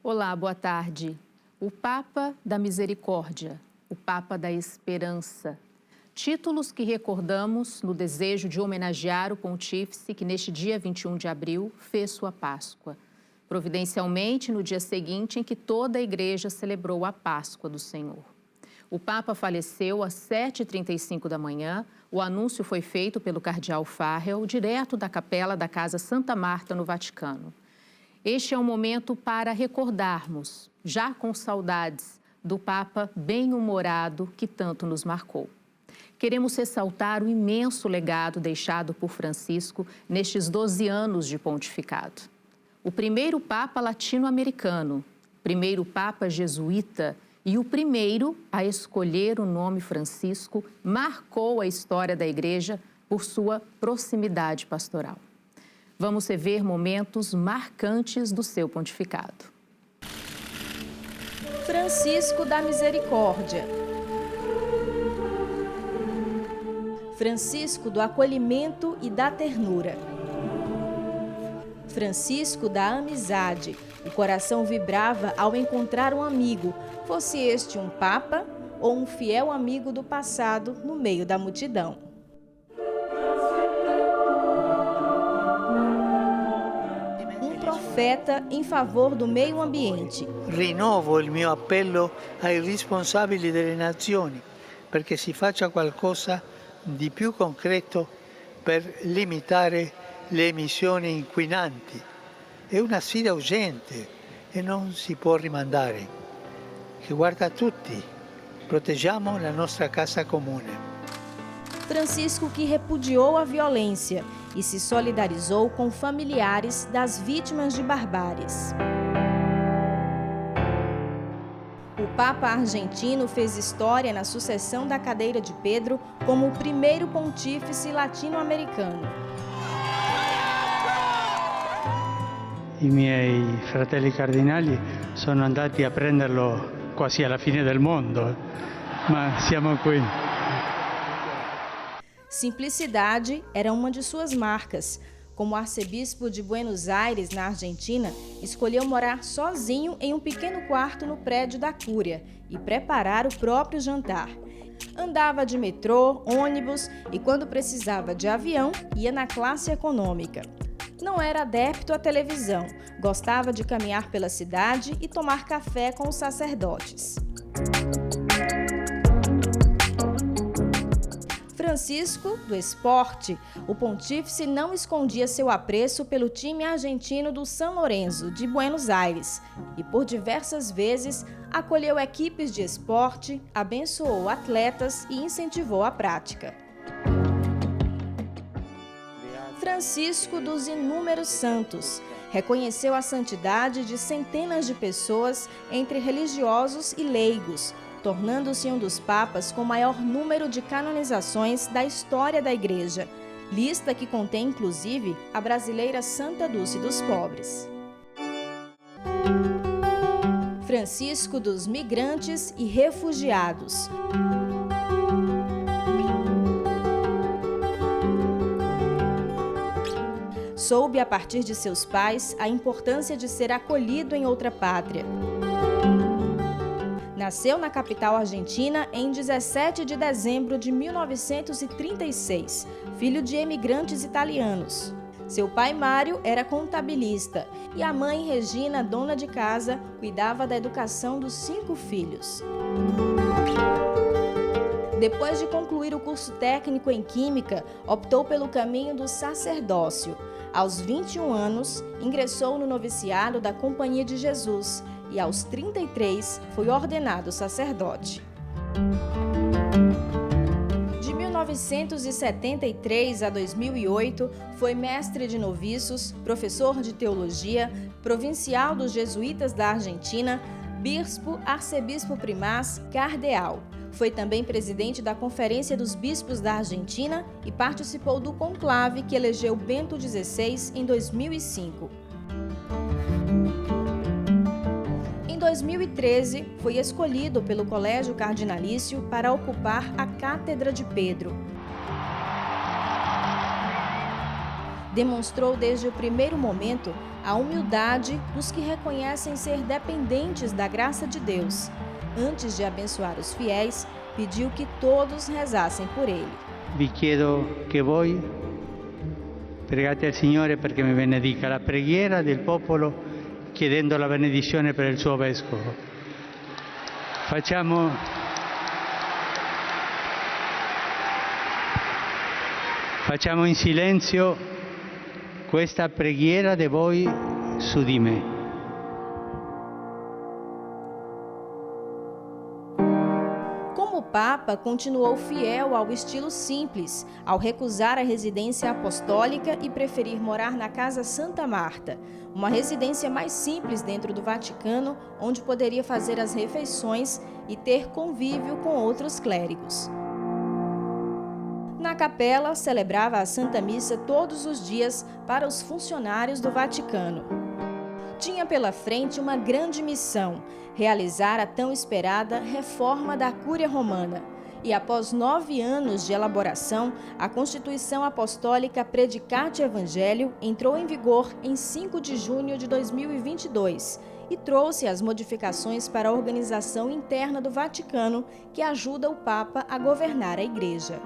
Olá, boa tarde. O Papa da Misericórdia, o Papa da Esperança. Títulos que recordamos no desejo de homenagear o pontífice que neste dia 21 de abril fez sua Páscoa. Providencialmente no dia seguinte em que toda a igreja celebrou a Páscoa do Senhor. O Papa faleceu às 7h35 da manhã. O anúncio foi feito pelo cardeal Farrell, direto da capela da Casa Santa Marta, no Vaticano. Este é um momento para recordarmos, já com saudades, do Papa bem-humorado que tanto nos marcou. Queremos ressaltar o imenso legado deixado por Francisco nestes 12 anos de pontificado. O primeiro Papa latino-americano, primeiro Papa jesuíta e o primeiro a escolher o nome Francisco, marcou a história da Igreja por sua proximidade pastoral. Vamos rever momentos marcantes do seu pontificado. Francisco da Misericórdia. Francisco do acolhimento e da ternura. Francisco da amizade. O coração vibrava ao encontrar um amigo, fosse este um papa ou um fiel amigo do passado no meio da multidão. Um profeta em favor do meio ambiente. Rinnovo il mio appello ai responsabili delle nazioni perché si faccia qualcosa di più concreto per limitare le emissioni inquinanti. È una sfida urgente e non si può rimandare, che guarda tutti. Proteggiamo la nostra casa comune. Francisco que repudiou a violência e se solidarizou com familiares das vítimas de barbáries. O Papa argentino fez história na sucessão da cadeira de Pedro como o primeiro pontífice latino-americano. I miei fratelli cardinali sono andati a prenderlo quasi alla fine del mondo, ma siamo qui. Simplicidade era uma de suas marcas. Como arcebispo de Buenos Aires, na Argentina, escolheu morar sozinho em um pequeno quarto no prédio da Cúria e preparar o próprio jantar. Andava de metrô, ônibus e, quando precisava de avião, ia na classe econômica. Não era adepto à televisão, gostava de caminhar pela cidade e tomar café com os sacerdotes. Francisco, do esporte, o pontífice não escondia seu apreço pelo time argentino do San Lorenzo, de Buenos Aires, e por diversas vezes acolheu equipes de esporte, abençoou atletas e incentivou a prática. Francisco dos inúmeros santos, reconheceu a santidade de centenas de pessoas entre religiosos e leigos, tornando-se um dos papas com maior número de canonizações da história da Igreja, lista que contém inclusive a brasileira Santa Dulce dos Pobres. Francisco dos migrantes e refugiados. Soube a partir de seus pais a importância de ser acolhido em outra pátria. Nasceu na capital argentina em 17 de dezembro de 1936, filho de emigrantes italianos. Seu pai, Mário, era contabilista e a mãe, Regina, dona de casa, cuidava da educação dos 5 filhos. Depois de concluir o curso técnico em Química, optou pelo caminho do sacerdócio. Aos 21 anos, ingressou no noviciado da Companhia de Jesus e, aos 33, foi ordenado sacerdote. De 1973 a 2008, foi mestre de noviços, professor de teologia, provincial dos jesuítas da Argentina, bispo, arcebispo primaz, cardeal. Foi também presidente da Conferência dos Bispos da Argentina e participou do conclave que elegeu Bento XVI em 2005. Em 2013, foi escolhido pelo Colégio Cardinalício para ocupar a Cátedra de Pedro. Demonstrou desde o primeiro momento a humildade dos que reconhecem ser dependentes da graça de Deus. Antes de abençoar os fiéis, pediu que todos rezassem por ele. Vi chiedo che voi pregate al Signore perché mi benedica. La preghiera del popolo chiedendo la benedizione per il suo vescovo. Facciamo in silenzio questa preghiera di voi su di me. Como Papa, continuou fiel ao estilo simples, ao recusar a residência apostólica e preferir morar na Casa Santa Marta, uma residência mais simples dentro do Vaticano, onde poderia fazer as refeições e ter convívio com outros clérigos. Na capela, celebrava a Santa Missa todos os dias para os funcionários do Vaticano. Tinha pela frente uma grande missão, realizar a tão esperada reforma da Cúria Romana. E após 9 anos de elaboração, a Constituição Apostólica Predicate Evangelho entrou em vigor em 5 de junho de 2022 e trouxe as modificações para a organização interna do Vaticano, que ajuda o Papa a governar a Igreja.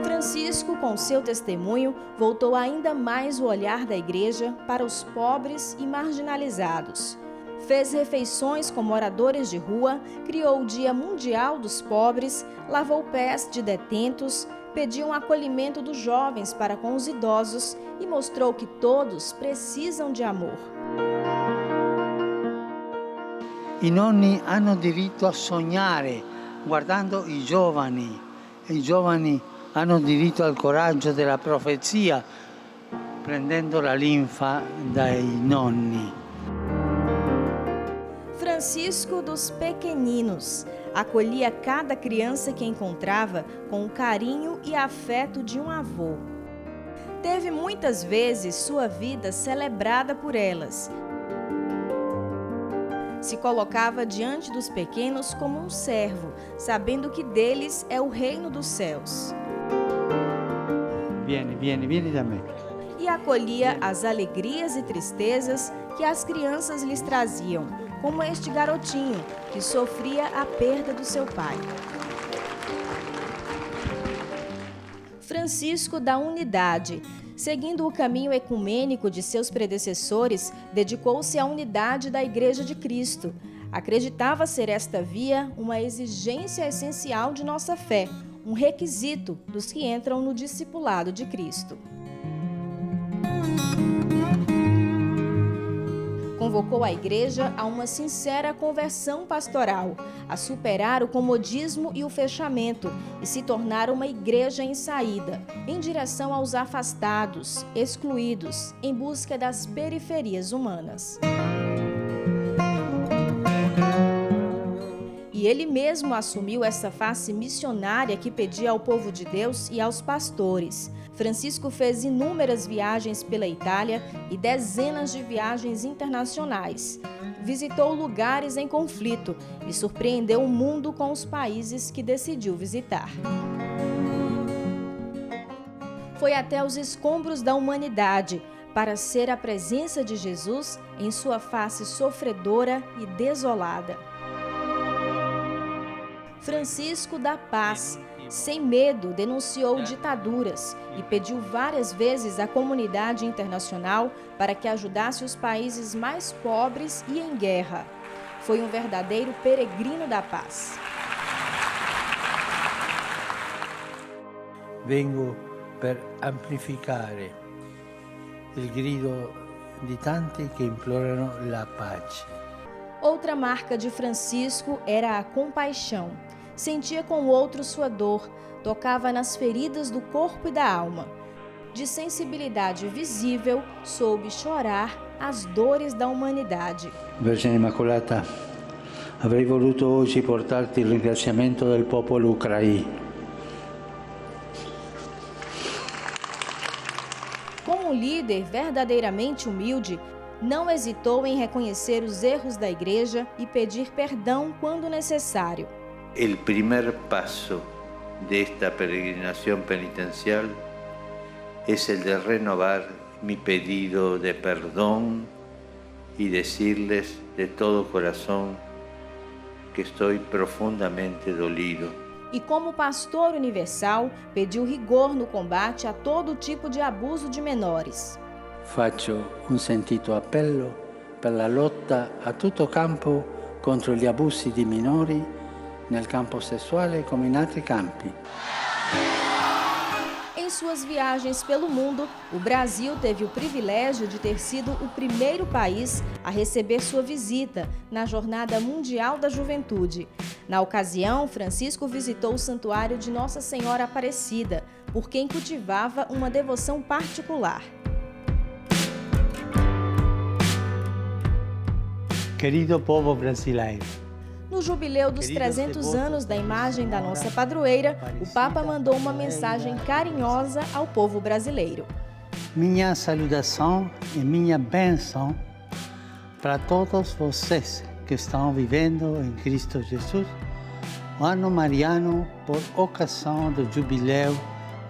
Francisco, com seu testemunho, voltou ainda mais o olhar da Igreja para os pobres e marginalizados. Fez refeições com moradores de rua, criou o Dia Mundial dos Pobres, lavou pés de detentos, pediu um acolhimento dos jovens para com os idosos e mostrou que todos precisam de amor. I nonni hanno diritto a sognare guardando i giovani. I giovani hanno diritto al coraggio della profezia, prendendo la linfa dai nonni. Francisco dos Pequeninos acolhia cada criança que encontrava com o carinho e afeto de um avô. Teve muitas vezes sua vida celebrada por elas. Se colocava diante dos pequenos como um servo, sabendo que deles é o reino dos céus. Vieni da me. E acolhia as alegrias e tristezas que as crianças lhes traziam, como este garotinho que sofria a perda do seu pai. Francisco da Unidade, seguindo o caminho ecumênico de seus predecessores, dedicou-se à unidade da Igreja de Cristo. Acreditava ser esta via uma exigência essencial de nossa fé, um requisito dos que entram no discipulado de Cristo. Convocou a Igreja a uma sincera conversão pastoral, a superar o comodismo e o fechamento e se tornar uma igreja em saída, em direção aos afastados, excluídos, em busca das periferias humanas. E ele mesmo assumiu essa face missionária que pedia ao povo de Deus e aos pastores. Francisco fez inúmeras viagens pela Itália e dezenas de viagens internacionais. Visitou lugares em conflito e surpreendeu o mundo com os países que decidiu visitar. Foi até os escombros da humanidade para ser a presença de Jesus em sua face sofredora e desolada. Francisco da Paz, sem medo, denunciou ditaduras e pediu várias vezes à comunidade internacional para que ajudasse os países mais pobres e em guerra. Foi um verdadeiro peregrino da paz. Vengo per amplificare il grido di tanti che implorano la pace. Outra marca de Francisco era a compaixão. Sentia com o outro sua dor, tocava nas feridas do corpo e da alma. De sensibilidade visível, soube chorar as dores da humanidade. Vergine Immacolata, avrei voluto oggi portarti il ringraziamento del popolo ucraino. Como um líder verdadeiramente humilde, não hesitou em reconhecer os erros da Igreja e pedir perdão quando necessário. El primer paso de esta peregrinación penitencial es el de renovar mi pedido de perdón y decirles de todo corazón que estoy profundamente dolido. E como pastor universal, pediu rigor no combate a todo tipo de abuso de menores. Faccio un sentito appello per la lotta a tutto campo contro gli abusi di minori nel campo sessuale come in altri campi. Em suas viagens pelo mundo, o Brasil teve o privilégio de ter sido o primeiro país a receber sua visita na Jornada Mundial da Juventude. Na ocasião, Francisco visitou o Santuário de Nossa Senhora Aparecida, por quem cultivava uma devoção particular. Querido povo brasileiro, No jubileu dos 300 anos da imagem da nossa padroeira, o Papa mandou uma mensagem carinhosa ao povo brasileiro. minha saudação e minha bênção para todos vocês que estão vivendo em Cristo Jesus o ano mariano por ocasião do jubileu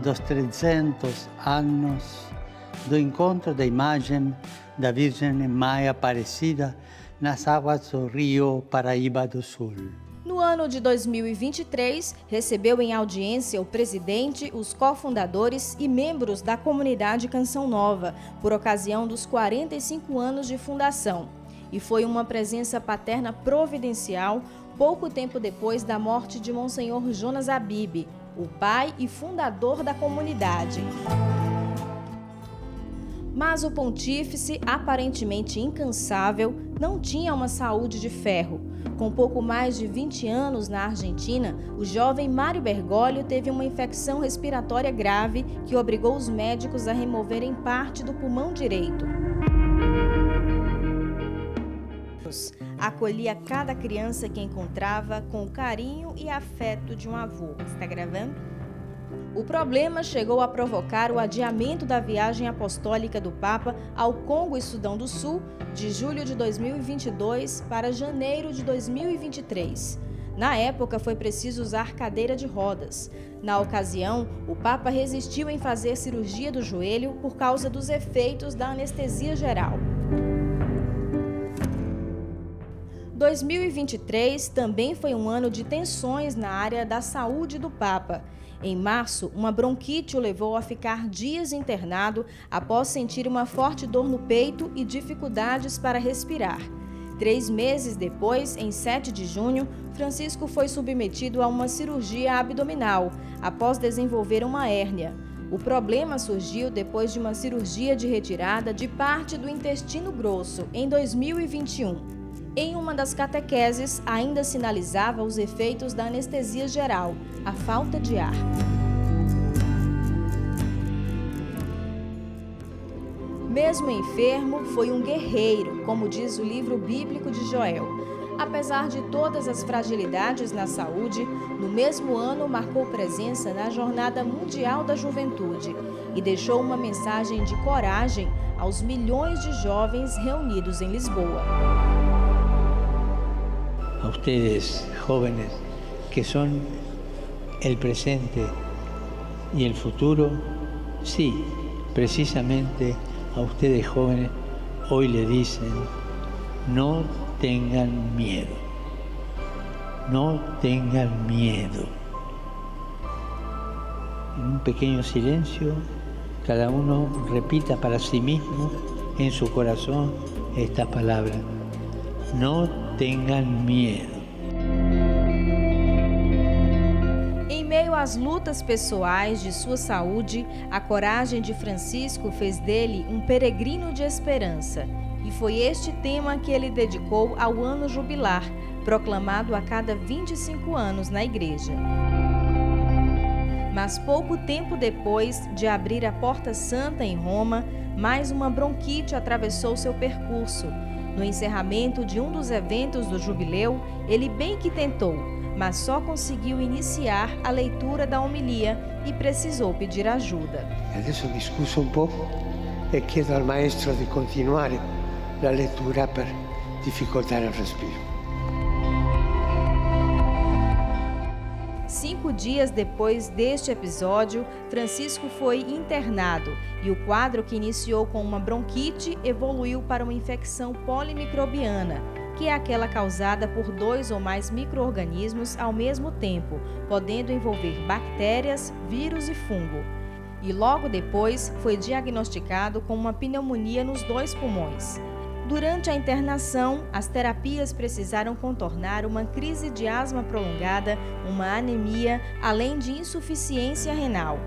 dos 300 anos do encontro da imagem da Virgem Mãe Aparecida nas águas do Rio Paraíba do Sul. No ano de 2023, recebeu em audiência o presidente, os cofundadores e membros da comunidade Canção Nova, por ocasião dos 45 anos de fundação. E foi uma presença paterna providencial pouco tempo depois da morte de Monsenhor Jonas Abib, o pai e fundador da comunidade. Mas o pontífice, aparentemente incansável, não tinha uma saúde de ferro. Com pouco mais de 20 anos na Argentina, o jovem Mário Bergoglio teve uma infecção respiratória grave que obrigou os médicos a removerem parte do pulmão direito. Acolhia cada criança que encontrava com o carinho e afeto de um avô. Está gravando? O problema chegou a provocar o adiamento da viagem apostólica do Papa ao Congo e Sudão do Sul, de julho de 2022 para janeiro de 2023. Na época, foi preciso usar cadeira de rodas. Na ocasião, o Papa resistiu em fazer cirurgia do joelho por causa dos efeitos da anestesia geral. 2023 também foi um ano de tensões na área da saúde do Papa. Em março, uma bronquite o levou a ficar dias internado após sentir uma forte dor no peito e dificuldades para respirar. 3 meses depois, em 7 de junho, Francisco foi submetido a uma cirurgia abdominal, após desenvolver uma hérnia. O problema surgiu depois de uma cirurgia de retirada de parte do intestino grosso, em 2021. Em uma das catequeses, ainda sinalizava os efeitos da anestesia geral, a falta de ar. Mesmo enfermo, foi um guerreiro, como diz o livro bíblico de Joel. Apesar de todas as fragilidades na saúde, no mesmo ano marcou presença na Jornada Mundial da Juventude e deixou uma mensagem de coragem aos milhões de jovens reunidos em Lisboa. A ustedes, jóvenes, que son el presente y el futuro, sí, precisamente a ustedes, jóvenes, hoy le dicen, no tengan miedo, no tengan miedo. En un pequeño silencio, cada uno repita para sí mismo en su corazón esta palabra, no tengan miedo. Em meio às lutas pessoais de sua saúde, a coragem de Francisco fez dele um peregrino de esperança. E foi este tema que ele dedicou ao ano jubilar, proclamado a cada 25 anos na igreja. Mas pouco tempo depois de abrir a Porta Santa em Roma, mais uma bronquite atravessou seu percurso. No encerramento de um dos eventos do jubileu, ele bem que tentou, mas só conseguiu iniciar a leitura da homilia e precisou pedir ajuda. Adesso discusso un po' e chiedo al maestro di continuare la lettura per difficoltare il respiro. 5 dias depois deste episódio, Francisco foi internado e o quadro, que iniciou com uma bronquite, evoluiu para uma infecção polimicrobiana, que é aquela causada por 2 ou mais micro-organismos ao mesmo tempo, podendo envolver bactérias, vírus e fungo. E logo depois foi diagnosticado com uma pneumonia nos 2 pulmões. Durante a internação, as terapias precisaram contornar uma crise de asma prolongada, uma anemia, além de insuficiência renal.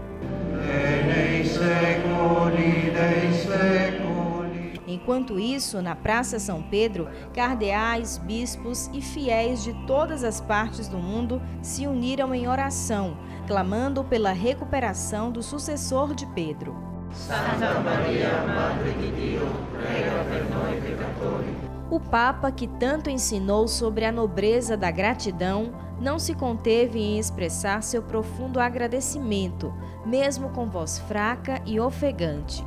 Enquanto isso, na Praça São Pedro, cardeais, bispos e fiéis de todas as partes do mundo se uniram em oração, clamando pela recuperação do sucessor de Pedro. Santa Maria, Madre de Deus, prega por nós pecadores. O Papa, que tanto ensinou sobre a nobreza da gratidão, não se conteve em expressar seu profundo agradecimento, mesmo com voz fraca e ofegante.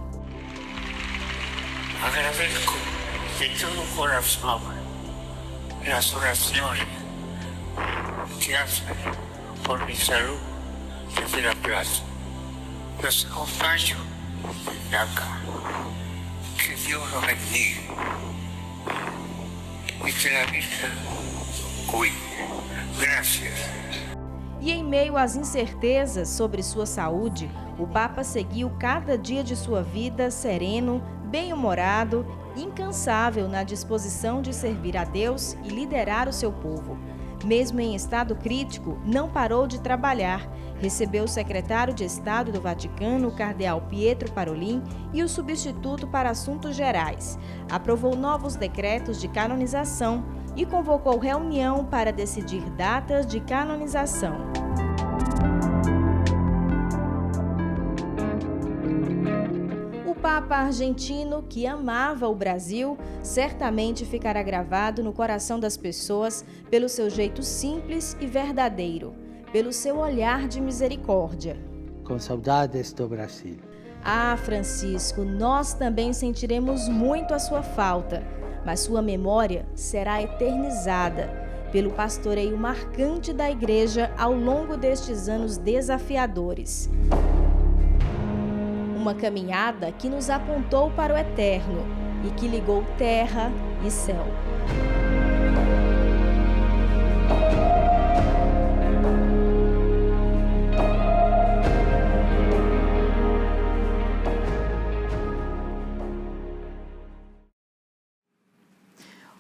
Agradeço de todo o coração as orações que hacen por minha saúde desde la plaza. Los acompaño de acá. Que Dios los bendiga y que la Virgen cuide. Gracias. E em meio às incertezas sobre sua saúde, o Papa seguiu cada dia de sua vida sereno, bem-humorado, incansável na disposição de servir a Deus e liderar o seu povo. Mesmo em estado crítico, não parou de trabalhar. Recebeu o secretário de Estado do Vaticano, o cardeal Pietro Parolin, e o substituto para assuntos gerais. Aprovou novos decretos de canonização e convocou reunião para decidir datas de canonização. O Papa argentino, que amava o Brasil, certamente ficará gravado no coração das pessoas pelo seu jeito simples e verdadeiro, pelo seu olhar de misericórdia. Com saudades do Brasil. Ah, Francisco, nós também sentiremos muito a sua falta, mas sua memória será eternizada pelo pastoreio marcante da Igreja ao longo destes anos desafiadores. Uma caminhada que nos apontou para o eterno e que ligou terra e céu.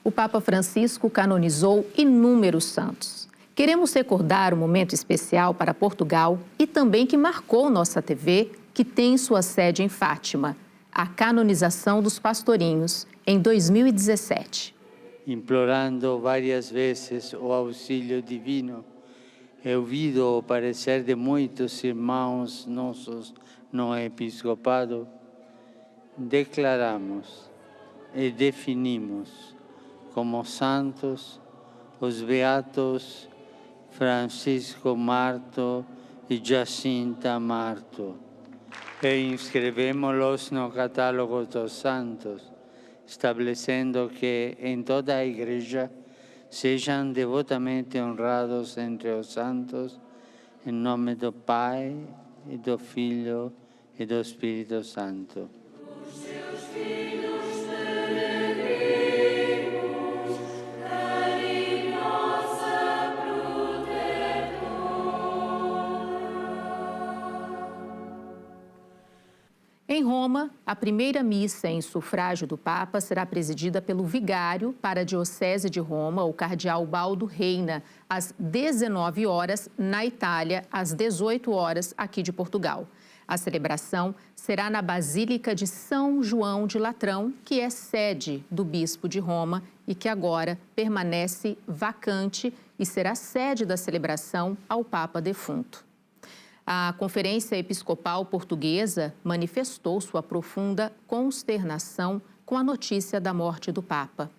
O Papa Francisco canonizou inúmeros santos. Queremos recordar um momento especial para Portugal e também que marcou nossa TV, que tem sua sede em Fátima, a canonização dos pastorinhos, em 2017. Implorando várias vezes o auxílio divino, e ouvido o parecer de muitos irmãos nossos no episcopado, declaramos e definimos como santos os beatos Francisco Marto e Jacinta Marto. E inscrevemos-los no catálogo dos santos, estabelecendo que em toda a Igreja sejam devotamente honrados entre os santos, em nome do Pai, e do Filho, e do Espírito Santo. Em Roma, a primeira missa em sufrágio do Papa será presidida pelo vigário para a Diocese de Roma, o cardeal Baldo Reina, às 19 horas na Itália, às 18 horas aqui de Portugal. A celebração será na Basílica de São João de Latrão, que é sede do Bispo de Roma e que agora permanece vacante e será sede da celebração ao Papa defunto. A Conferência Episcopal Portuguesa manifestou sua profunda consternação com a notícia da morte do Papa.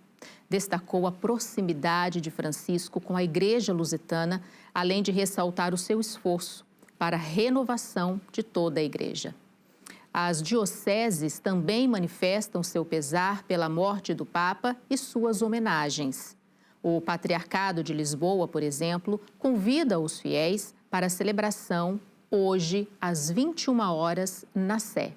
Destacou a proximidade de Francisco com a Igreja Lusitana, além de ressaltar o seu esforço para a renovação de toda a Igreja. As dioceses também manifestam seu pesar pela morte do Papa e suas homenagens. O Patriarcado de Lisboa, por exemplo, convida os fiéis para a celebração hoje, às 21 horas, na Sé.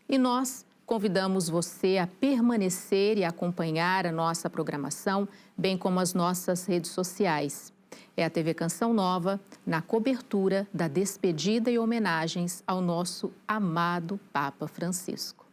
E nós convidamos você a permanecer e acompanhar a nossa programação, bem como as nossas redes sociais. É a TV Canção Nova, na cobertura da despedida e homenagens ao nosso amado Papa Francisco.